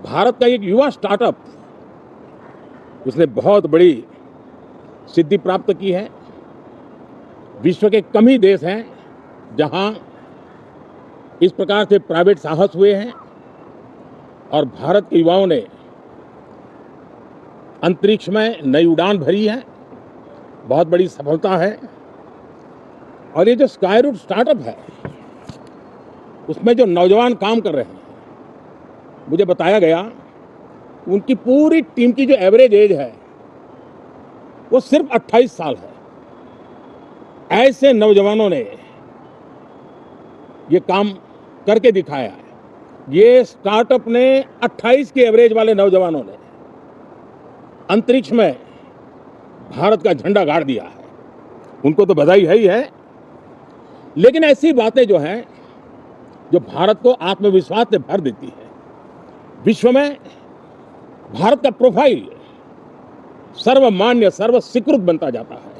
भारत का एक युवा स्टार्टअप उसने बहुत बड़ी सिद्धि प्राप्त की है। विश्व के कम ही देश हैं जहां इस प्रकार से प्राइवेट साहस हुए हैं और भारत के युवाओं ने अंतरिक्ष में नई उड़ान भरी है। बहुत बड़ी सफलता है। और ये जो स्काई रूट स्टार्टअप है उसमें जो नौजवान काम कर रहे हैं, मुझे बताया गया उनकी पूरी टीम की जो एवरेज एज है वो सिर्फ 28 साल है। ऐसे नौजवानों ने ये काम करके दिखाया है। ये स्टार्टअप ने 28 के एवरेज वाले नौजवानों ने अंतरिक्ष में भारत का झंडा गाड़ दिया है। उनको तो बधाई है ही है, लेकिन ऐसी बातें जो हैं जो भारत को आत्मविश्वास से भर देती है। विश्व में भारत का प्रोफाइल सर्वमान्य सर्व स्वीकृत बनता जाता है।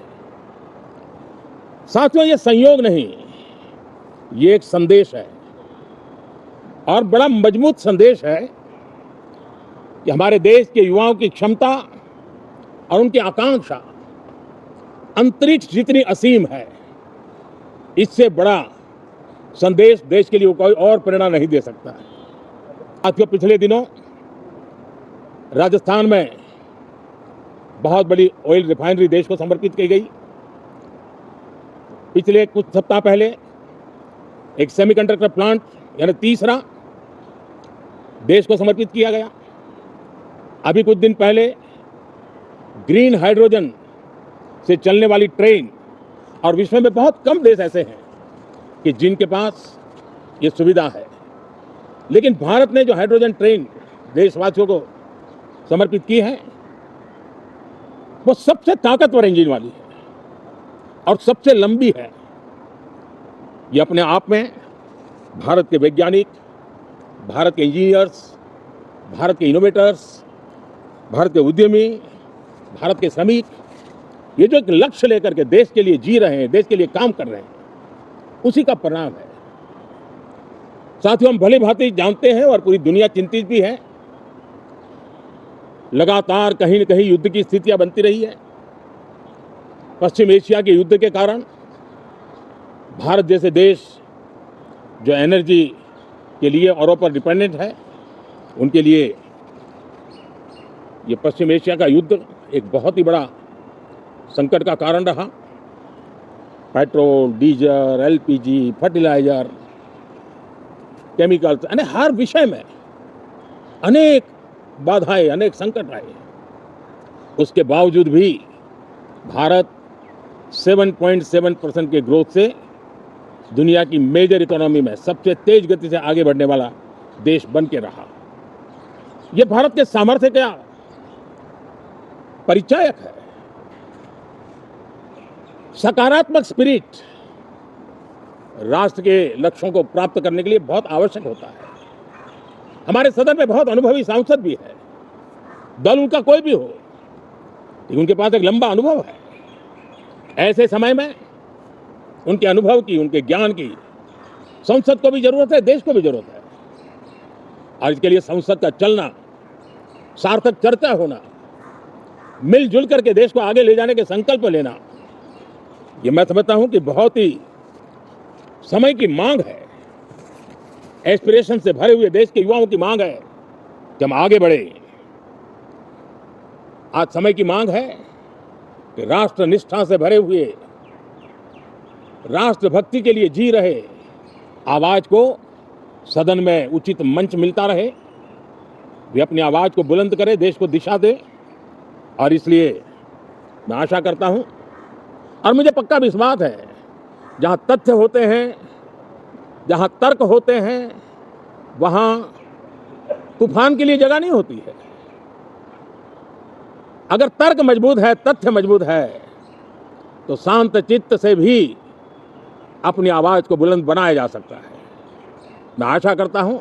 साथियों, ये संयोग नहीं, ये एक संदेश है और बड़ा मजबूत संदेश है कि हमारे देश के युवाओं की क्षमता और उनकी आकांक्षा अंतरिक्ष जितनी असीम है, इससे बड़ा संदेश देश के लिए कोई और प्रेरणा नहीं दे सकता है। साथियों, पिछले दिनों राजस्थान में बहुत बड़ी ऑयल रिफाइनरी देश को समर्पित की गई। पिछले कुछ सप्ताह पहले एक सेमीकंडक्टर प्लांट यानी तीसरा देश को समर्पित किया गया। अभी कुछ दिन पहले ग्रीन हाइड्रोजन से चलने वाली ट्रेन, और विश्व में बहुत कम देश ऐसे हैं कि जिनके पास ये सुविधा है, लेकिन भारत ने जो हाइड्रोजन ट्रेन देशवासियों को समर्पित की है वो सबसे ताकतवर इंजन वाली है और सबसे लंबी है। ये अपने आप में भारत के वैज्ञानिक, भारत के इंजीनियर्स, भारत के इनोवेटर्स, भारत के उद्यमी, भारत के श्रमिक, ये जो एक लक्ष्य लेकर के देश के लिए जी रहे हैं, देश के लिए काम कर रहे हैं, उसी का परिणाम है। साथियों, हम भली भांति जानते हैं और पूरी दुनिया चिंतित भी है। लगातार कहीं न कहीं युद्ध की स्थितियां बनती रही है। पश्चिम एशिया के युद्ध के कारण भारत जैसे देश जो एनर्जी के लिए औरों पर डिपेंडेंट है, उनके लिए ये पश्चिम एशिया का युद्ध एक बहुत ही बड़ा संकट का कारण रहा। Petrol, diesel, LPG, fertiliser, chemicals, यानी हर विषय में अनेक बाधाएं, अनेक संकट आए। उसके बावजूद भी भारत 7.7% के ग्रोथ से दुनिया की मेजर इकोनॉमी में सबसे तेज गति से आगे बढ़ने वाला देश बन के रहा। यह भारत के सामर्थ्य का परिचायक है। सकारात्मक स्पिरिट राष्ट्र के लक्ष्यों को प्राप्त करने के लिए बहुत आवश्यक होता है। हमारे सदन में बहुत अनुभवी सांसद भी है, दल उनका कोई भी हो, लेकिन उनके पास एक लंबा अनुभव है। ऐसे समय में उनके अनुभव की, उनके ज्ञान की संसद को भी जरूरत है, देश को भी जरूरत है। और इसके लिए संसद का चलना, सार्थक चर्चा होना, मिलजुल करके देश को आगे ले जाने के संकल्प लेना, ये मैं समझता हूं कि बहुत ही समय की मांग है। एस्पिरेशन से भरे हुए देश के युवाओं की मांग है कि हम आगे बढ़े। आज समय की मांग है कि राष्ट्र निष्ठा से भरे हुए, राष्ट्रभक्ति के लिए जी रहे आवाज को सदन में उचित मंच मिलता रहे, वे अपनी आवाज को बुलंद करें, देश को दिशा दे। और इसलिए मैं आशा करता हूं और मुझे पक्का विश्वास है, जहां तथ्य होते हैं, जहां तर्क होते हैं, वहां तूफान के लिए जगह नहीं होती है। अगर तर्क मजबूत है, तथ्य मजबूत है, तो शांत चित्त से भी अपनी आवाज को बुलंद बनाया जा सकता है। मैं आशा करता हूं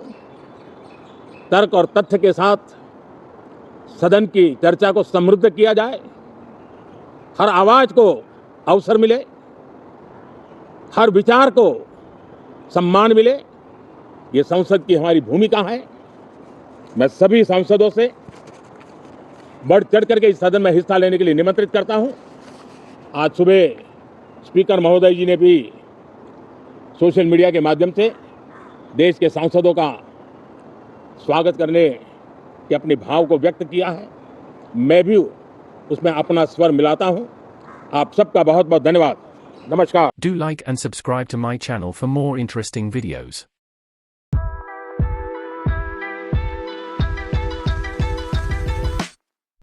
तर्क और तथ्य के साथ सदन की चर्चा को समृद्ध किया जाए, हर आवाज को अवसर मिले, हर विचार को सम्मान मिले। ये संसद की हमारी भूमिका है मैं सभी सांसदों से बढ़ चढ़ करके इस सदन में हिस्सा लेने के लिए निमंत्रित करता हूं। आज सुबह स्पीकर महोदय जी ने भी सोशल मीडिया के माध्यम से देश के सांसदों का स्वागत करने के अपने भाव को व्यक्त किया है। मैं भी उसमें अपना स्वर मिलाता हूं। आप सबका बहुत बहुत धन्यवाद। नमस्कार। Do like and subscribe to my channel for more interesting videos.